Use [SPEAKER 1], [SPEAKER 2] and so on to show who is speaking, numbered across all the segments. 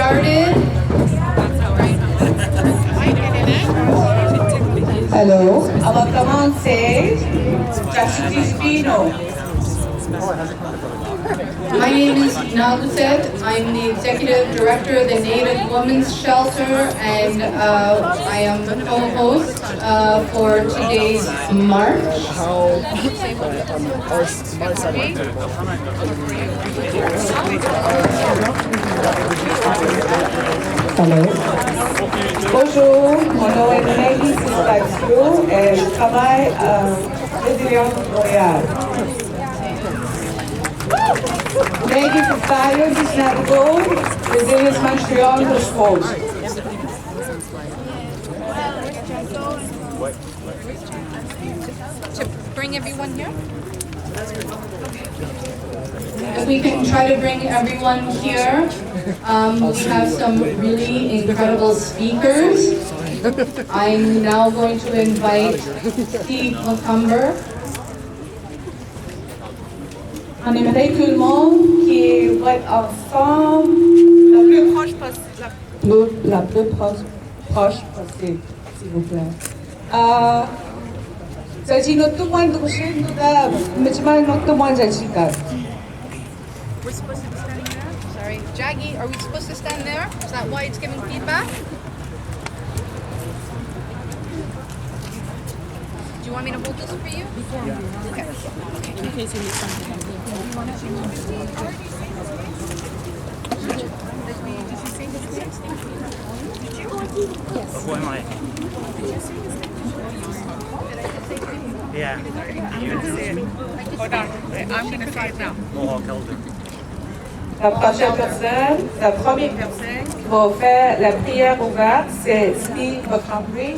[SPEAKER 1] started.
[SPEAKER 2] Hello, on va commencer. Chastity Spino.
[SPEAKER 1] My name is Naguset. I'm the Executive Director of the Native Women's Shelter, and I am the co-host for today's march.
[SPEAKER 2] Hello. Bonjour, mon nom est Maggie Sistaxio et je travaille à Résilience Montréal. Maggie Sistaxio du Sénégal, Résilience Montreal de France.
[SPEAKER 3] To bring everyone here?
[SPEAKER 1] If we can try to bring everyone here, we have some really incredible speakers. I'm now going to invite Steve McCumber.
[SPEAKER 2] On aimerait tout le monde qui va être ensemble
[SPEAKER 3] Le plus proche possible.
[SPEAKER 2] la plus proche possible, s'il vous plaît. Jadi nutuan tu kusin tu dah macam nutuan jadi kan.
[SPEAKER 3] We're supposed to be standing there? Sorry. Jackie, are we supposed to stand there? Is that why it's giving feedback? Do you want me to hold this for you? Yeah. Okay.
[SPEAKER 4] In case you need something.
[SPEAKER 5] Yes. Who am I? Yeah. You introduce me?
[SPEAKER 3] Hold on. I'm going to say it now.
[SPEAKER 5] Mohawk Elder.
[SPEAKER 2] La prochaine personne, la première personne qui va faire la prière ouverte, c'est Steve McCumber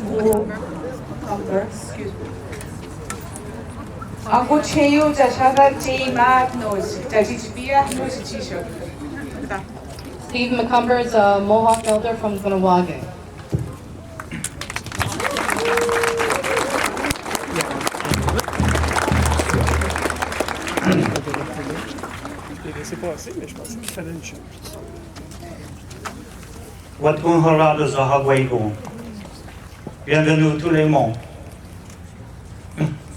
[SPEAKER 2] ou McCumber, excuse-moi. Ako cheio jashada ti magnos, jajibia nos t-shirt.
[SPEAKER 1] Steve McCumber is a Mohawk elder from Gunawaga.
[SPEAKER 5] Watkun Harada Zahawego. Bienvenue tout le monde.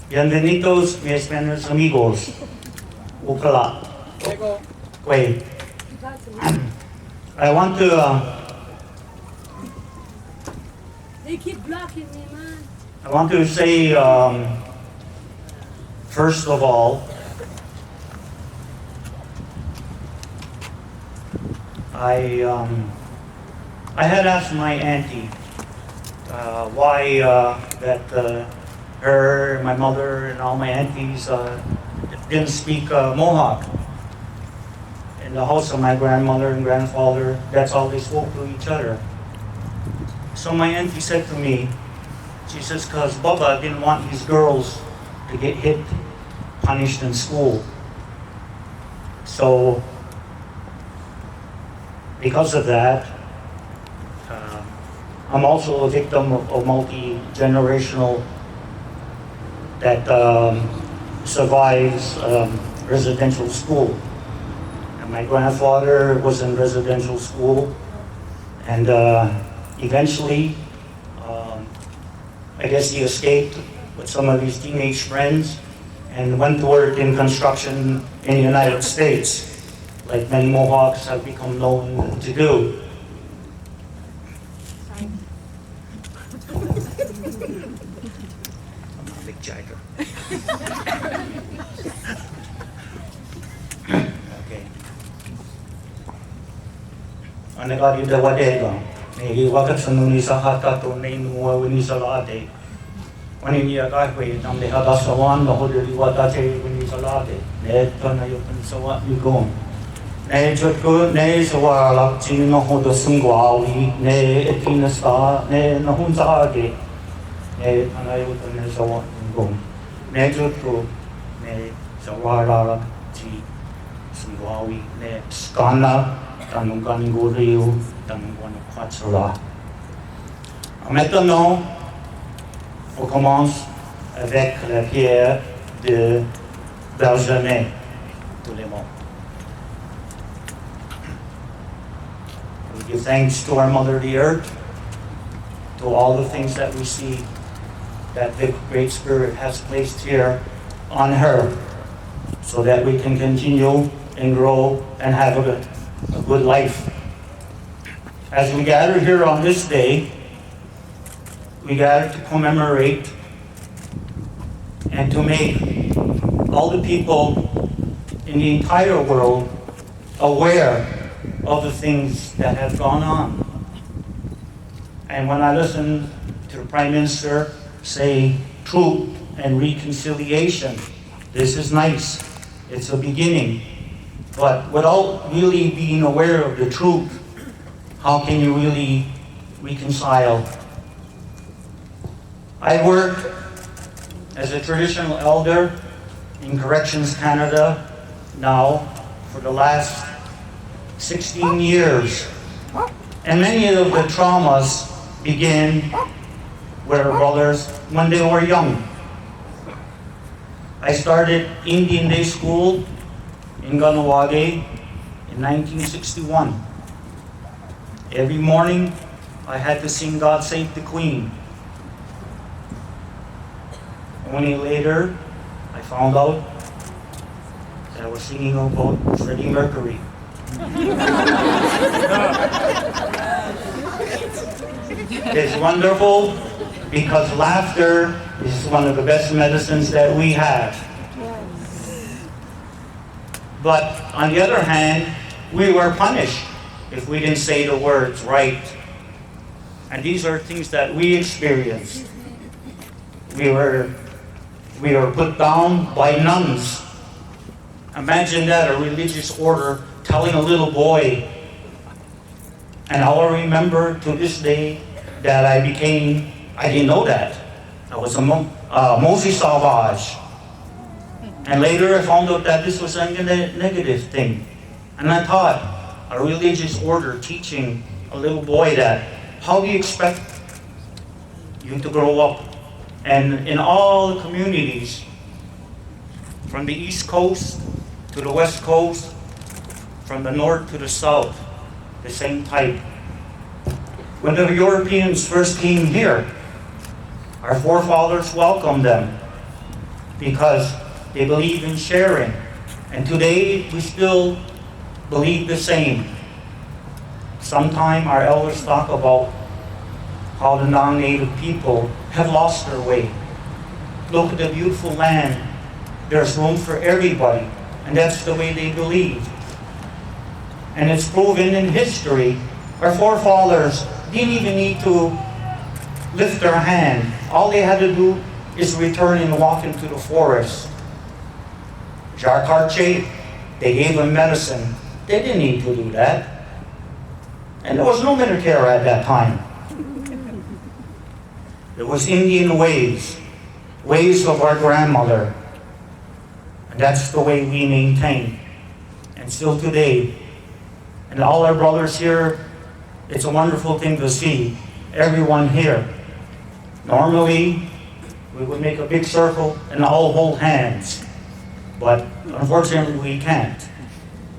[SPEAKER 5] Bienvenidos mis buenos amigos. Ukala. Wait. I want to.
[SPEAKER 4] They keep blocking me, man.
[SPEAKER 5] I want to say, first of all, I had asked my auntie why her, my mother, and all my aunties didn't speak Mohawk. In the house of my grandmother and grandfather, that's all they spoke to each other. So my auntie said to me, she says, because Bubba didn't want his girls to get hit, punished in school. So, because of that, I'm also a victim of multi-generational that survives residential school. And my grandfather was in residential school, and eventually, I guess he escaped with some of his teenage friends and went to work in construction in the United States, like many Mohawks have become known to do. I'm a big jagger. Okay. Anegari de wadega. Nei wakat sanuni sa hata to nei nuwa wini sa laate. Wani niya kahwe nam de hada sawan no hoderi wadate wini sa laate. Ne tana yotan sawa yugong. Ne jotko ne sawa lak chin no hodo sungwawi ne etina sa ne no hun sa age. Ne tana yotan ne sawa yugong. Ne jotko ne sawa lak chi sungwawi ne skana tanung kaningo rio tanung wano kwatsala. Maintenant, on commence avec la prière de Benjamin, tout le monde. Give thanks to our Mother the Earth, to all the things that we see that the Great Spirit has placed here on her, so that we can continue and grow and have a good life. As we gather here on this day, we gather to commemorate and to make all the people in the entire world aware of the things that have gone on. And when I listen to the Prime Minister say truth and reconciliation, this is nice. It's a beginning. But without really being aware of the truth, how can you really reconcile? I work as a traditional elder in Corrections Canada now for the last 16 years. And many of the traumas begin with our brothers when they were young. I started Indian Day School in Kahnawake in 1961. Every morning, I had to sing God Save the Queen. Only later, I found out that I was singing about Freddie Mercury. It's wonderful because laughter is one of the best medicines that we have. But on the other hand, we were punished if we didn't say the words right. And these are things that we experienced. We were put down by nuns. Imagine that, a religious order telling a little boy. And I'll remember to this day that I didn't know that. I was a Moses Sauvage. And later I found out that this was a negative thing. And I thought, a religious order teaching a little boy that, how do you expect you to grow up? And in all the communities, from the East Coast to the West Coast, from the North to the South, the same type. When the Europeans first came here, our forefathers welcomed them because they believe in sharing. And today, we still believe the same. Sometime our elders talk about how the non-native people have lost their way. Look at the beautiful land. There's room for everybody. And that's the way they believe. And it's proven in history. Our forefathers didn't even need to lift their hand. All they had to do is return and walk into the forest. Jacques Cartier, they gave him medicine. They didn't need to do that. And there was no military at that time. There was Indian ways of our grandmother. And that's the way we maintain. And still today. And all our brothers here, it's a wonderful thing to see everyone here. Normally, we would make a big circle and all hold hands. But unfortunately, we can't,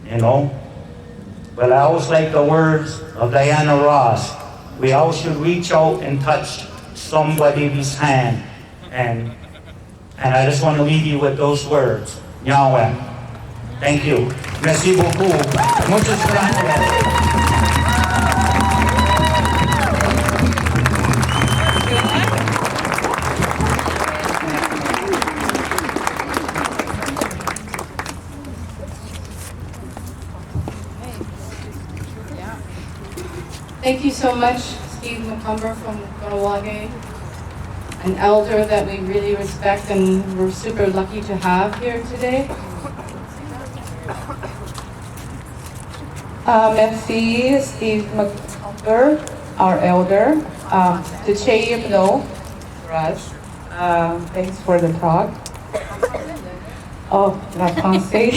[SPEAKER 5] you know. But I always like the words of Diana Ross. We all should reach out and touch somebody's hand. And I just want to leave you with those words. Yahweh. Thank you. Merci beaucoup. Muchas gracias.
[SPEAKER 1] Thank you so much, Steve McCumber from Kahnawake, an elder that we really respect and we're super lucky to have here today.
[SPEAKER 2] Merci, Steve McCumber, our elder. To Chayim No, Raj, thanks for the talk. Oh, la français.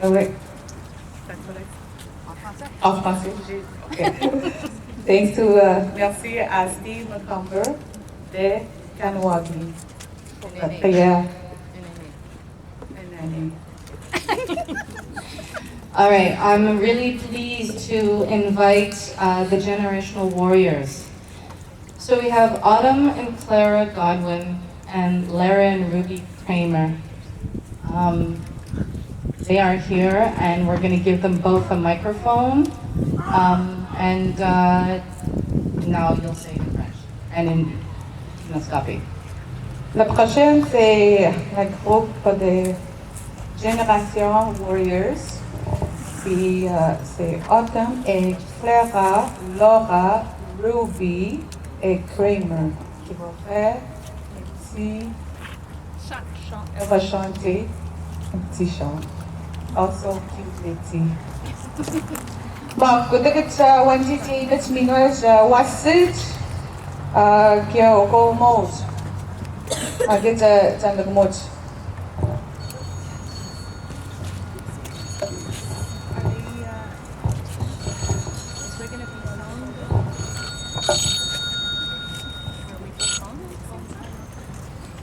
[SPEAKER 2] Ouais. En français. Okay. Thanks to, merci à Steve McCumber de Kahnawake. Yeah.
[SPEAKER 1] All right, I'm really pleased to invite the generational warriors. So we have Autumn and Clara Godwin and Lara and Ruby Kramer. They are here, and we're going to give them both a microphone. Now you'll say in French and in Naskapi.
[SPEAKER 2] La prochaine, c'est le groupe de Génération Warriors. Puis c'est Autumn et Clara, Laura, Ruby et Kramer qui vont faire un petit... Elle va chanter un petit chant. Also cute litty. Bon, good sa wantiti bits minus wasit kyo go mos. Get the mot.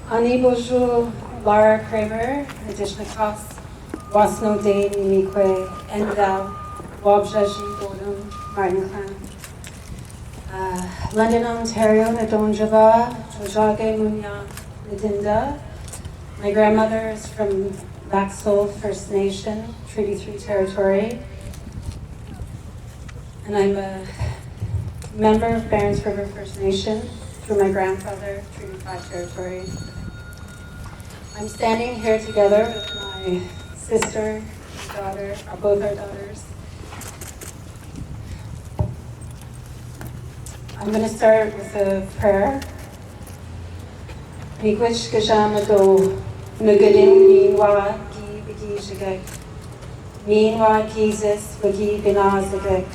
[SPEAKER 6] Ani bonjour, Lara Kramer, Adishnakas, Wasno Dane, Nikwe, Endel, Wabjaji, Bodum, Martin Clan. London, Ontario, Nadonjava, Jojage, Munya, Nadinda. My grandmother is from Black Soul First Nation, Treaty 3 territory. And I'm a member of Barons River First Nation through my grandfather, Treaty 5 territory. I'm standing here together with my sister and daughter, or both our daughters. I'm going to start with a prayer. Miigwech Gajamado, Nugadin, Minwa, Gi Bigi Shagek. Minwa Jesus, Bagi Binazagek.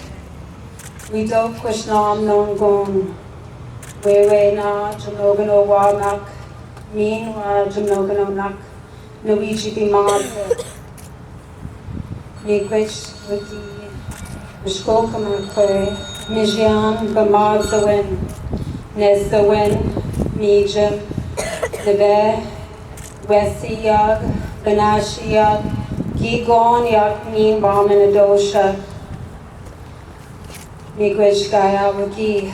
[SPEAKER 6] We do Krishnam non gon. Wewe na, Jamogano Wanak. Minwa, Jamogano Nak. Nuiji Bimaz. Miigwech Wiki. Mishkokamakwe. Mijian Bamazawin. Nezawin. Mijim. Nebe. Wesiyag. Banashiyag. Gigon Yak Min Bamanadosha. Miigwech Gaya Wiki.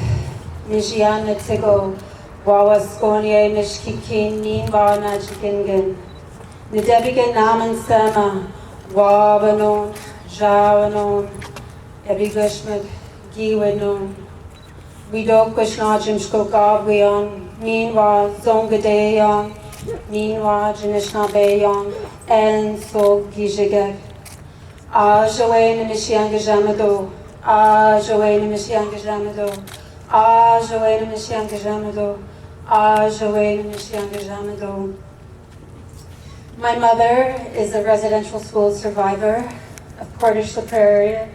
[SPEAKER 6] Mijiana Tigo. Wawaskonye Mishkikin Nin Varna Chikingen. Nidebigan Naman Sema. Wabanon. Javanon. Ebigushmak. Giwanon. Wido Kushnajim Shkokabwion. Ninwa Zongadeyon. Ninwa Janishnabeyon. En So Gijigek. Ajawe Nimishyanga Jamado. Ajawe Nimishyanga Jamado. Ajawe Nimishyanga Jamado. Ajawe Nimishyanga Jamado. My mother is a residential school survivor of Portage La Prairie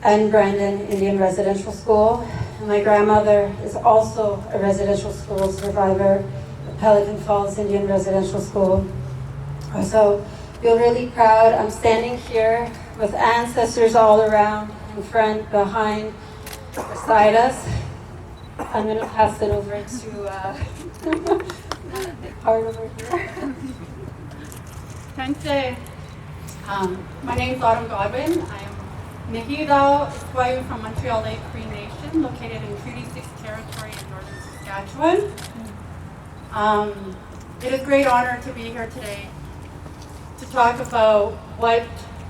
[SPEAKER 6] and Brandon Indian Residential School. And my grandmother is also a residential school survivor of Pelican Falls Indian Residential School. So feel really proud. I'm standing here with ancestors all around, in front, behind, beside us. I'm going to pass it over to Art over here.
[SPEAKER 7] Thanks. My name is Autumn Godwin. I'm Nihidao Iswayu from Montreal Lake Cree Nation, located in Treaty 6 territory in northern Saskatchewan. It is a great honor to be here today to talk about what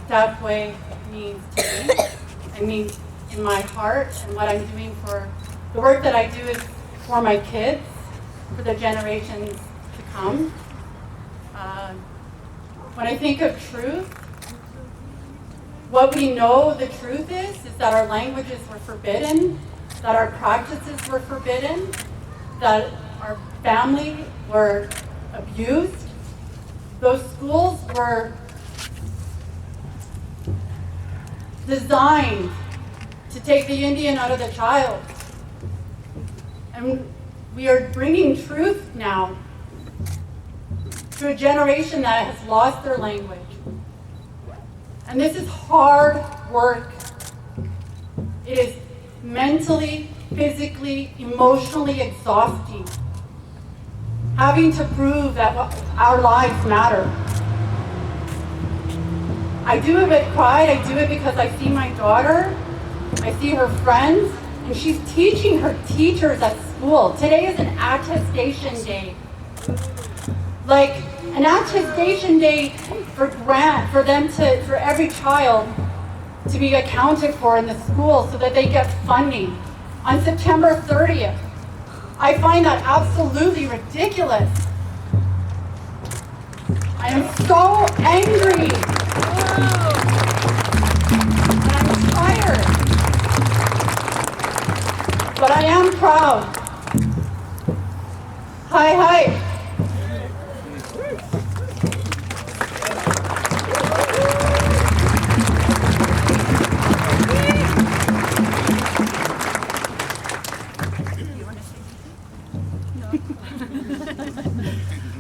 [SPEAKER 7] that way means to me. It means in my heart, and what I'm doing for the work that I do is for my kids, for the generations to come. When I think of truth, what we know the truth is that our languages were forbidden, that our practices were forbidden, that our family were abused. Those schools were designed to take the Indian out of the child. And we are bringing truth now to a generation that has lost their language. And this is hard work. It is mentally, physically, emotionally exhausting. Having to prove that our lives matter. I do it with pride. I do it because I see my daughter, I see her friends, and she's teaching her teachers at school. Today is an attestation day. Like an attestation day for every child to be accounted for in the school so that they get funding on September 30th. I find that absolutely ridiculous. I am so angry. And I'm tired. But I am proud. Hi, hi.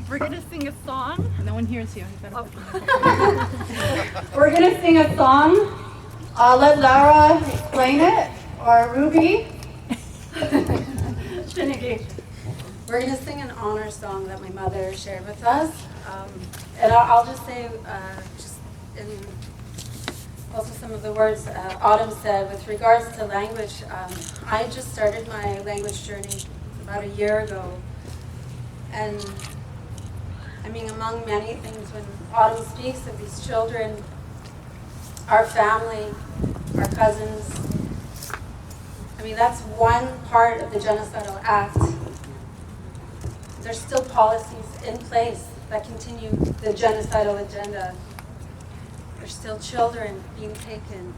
[SPEAKER 3] We're gonna sing a song. No one hears you.
[SPEAKER 7] We're gonna sing a song. I'll let Lara explain it, or Ruby.
[SPEAKER 6] We're going to sing an honor song that my mother shared with us. And I'll just say, just in also some of the words Autumn said with regards to language. I just started my language journey about a year ago. And I mean, among many things, when Autumn speaks of these children, our family, our cousins, I mean, that's one part of the Genocidal Act. There's still policies in place that continue the genocidal agenda. There's still children being taken.